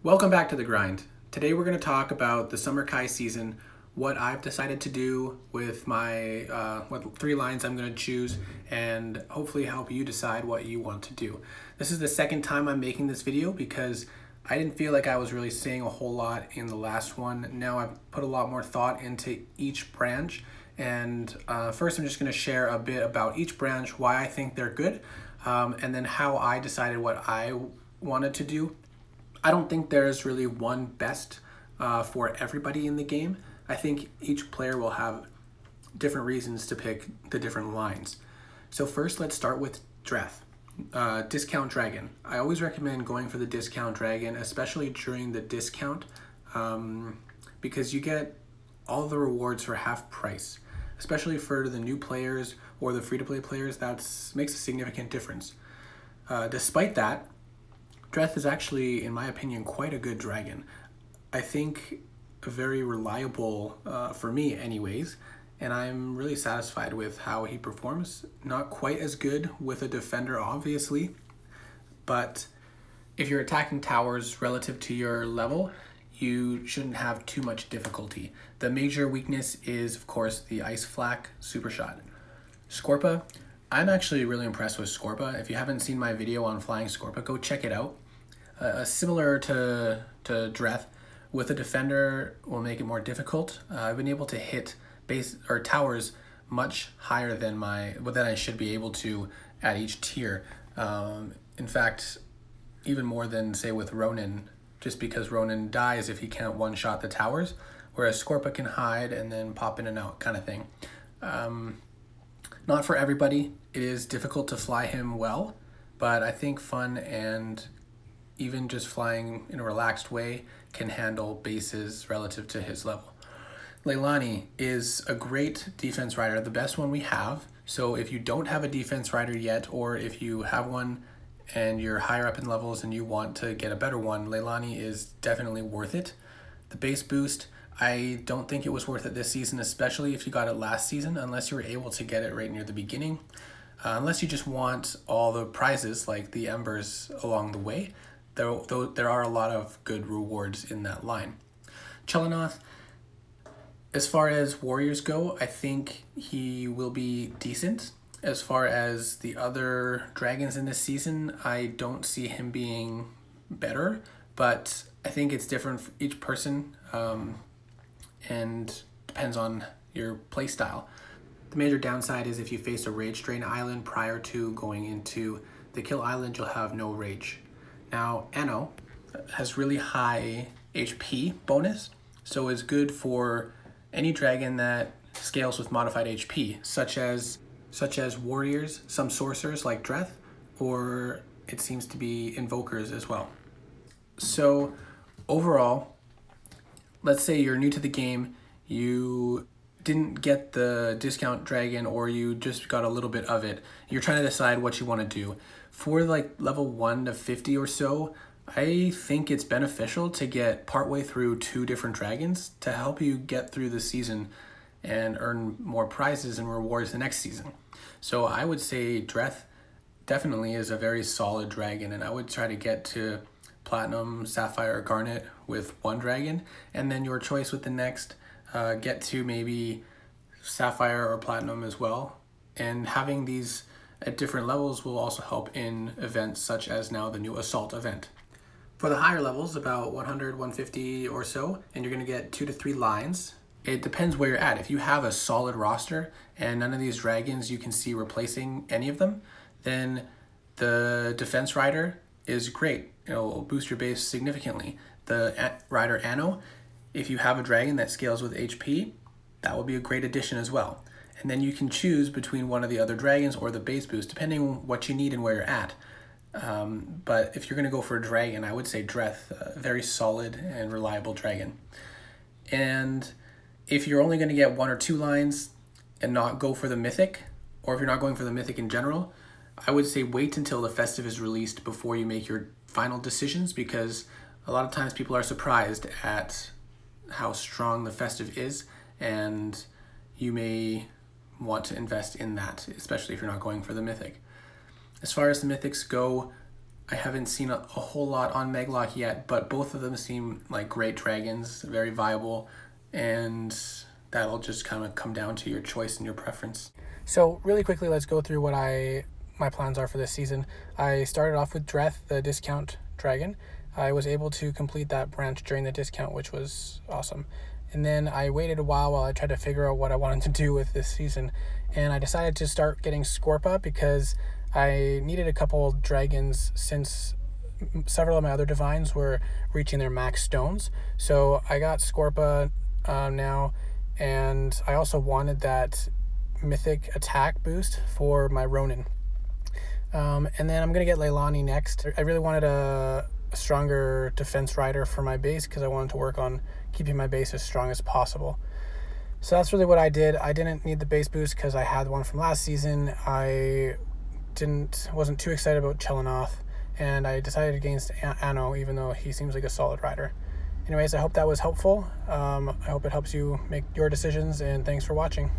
Welcome back to The Grind. Today we're going to talk about the SummerKai season, what I've decided to do with my what 3 lines I'm going to choose, and hopefully help you decide what you want to do. This is the second time I'm making this video because I didn't feel like I was really saying a whole lot in the last one. Now I've put a lot more thought into each branch, and first I'm just going to share a bit about each branch, why I think they're good, and then how I decided what I wanted to do. I don't think there's really one best for everybody in the game. I think each player will have different reasons to pick the different lines. So first, let's start with Dreth, Discount Dragon. I always recommend going for the Discount Dragon, especially during the discount, because you get all the rewards for half price. Especially for the new players or the free-to-play players, that makes a significant difference. Despite that, Dreth is actually, in my opinion, quite a good dragon. I think very reliable for me anyways, and I'm really satisfied with how he performs. Not quite as good with a defender, obviously, but if you're attacking towers relative to your level, you shouldn't have too much difficulty. The major weakness is, of course, the Ice Flak Super Shot. Skorpa, I'm actually really impressed with Skorpa. If you haven't seen my video on flying Skorpa, go check it out. Similar to Dreth, with a defender will make it more difficult. I've been able to hit base or towers much higher than I should be able to at each tier. In fact, even more than say with Ronin, just because Ronin dies if he can't one-shot the towers, whereas Skorpa can hide and then pop in and out kind of thing. Not for everybody. It is difficult to fly him well, but I think fun and even just flying in a relaxed way can handle bases relative to his level. Leilani is a great defense rider, the best one we have. So if you don't have a defense rider yet, or if you have one and you're higher up in levels and you want to get a better one, Leilani is definitely worth it. The base boost, I don't think it was worth it this season, especially if you got it last season, unless you were able to get it right near the beginning. Unless you just want all the prizes like the embers along the way. Though there are a lot of good rewards in that line. Chelenoth, as far as warriors go, I think he will be decent. As far as the other dragons in this season, I don't see him being better, but I think it's different for each person and depends on your playstyle. The major downside is if you face a rage drain island prior to going into the kill island, you'll have no rage. Now, Anno has really high HP bonus, so it's good for any dragon that scales with modified HP, such as warriors, some sorcerers like Dreth, or it seems to be invokers as well. So overall, let's say you're new to the game, you didn't get the discount dragon or you just got a little bit of it. You're trying to decide what you want to do. For like level 1 to 50 or so, I think it's beneficial to get partway through 2 different dragons to help you get through the season and earn more prizes and rewards the next season. So I would say Dreth definitely is a very solid dragon, and I would try to get to Platinum, Sapphire, or Garnet with 1 dragon, and then your choice with the next, get to maybe Sapphire or Platinum as well. And having these at different levels will also help in events such as now the new Assault event. For the higher levels, about 100, 150 or so, and you're going to get 2 to 3 lines. It depends where you're at. If you have a solid roster and none of these dragons you can see replacing any of them, then the defense rider is great. It'll boost your base significantly. The rider Anno, if you have a dragon that scales with HP, that will be a great addition as well. And then you can choose between one of the other dragons or the base boost, depending on what you need and where you're at. But if you're going to go for a dragon, I would say Dreth, a very solid and reliable dragon. And if you're only going to get 1 or 2 lines and not go for the mythic, or if you're not going for the mythic in general, I would say wait until the festive is released before you make your final decisions, because a lot of times people are surprised at how strong the festive is, and you may want to invest in that, especially if you're not going for the mythic. As far as the mythics go, I haven't seen a whole lot on Meglock yet, but both of them seem like great dragons, very viable, and that'll just kind of come down to your choice and your preference. So really quickly, let's go through what my plans are for this season. I started off with Dreth, the discount dragon. I was able to complete that branch during the discount, which was awesome. And then I waited a while I tried to figure out what I wanted to do with this season. And I decided to start getting Skorpa because I needed a couple dragons since several of my other divines were reaching their max stones. So I got Skorpa now, and I also wanted that mythic attack boost for my Ronin. And then I'm going to get Leilani next. I really wanted a stronger defense rider for my base because I wanted to work on keeping my base as strong as possible. So that's really what I did. I didn't need the base boost because I had one from last season. I wasn't too excited about Chelanoth, and I decided against Anno, even though he seems like a solid rider. Anyways, I hope that was helpful. I hope it helps you make your decisions, and thanks for watching.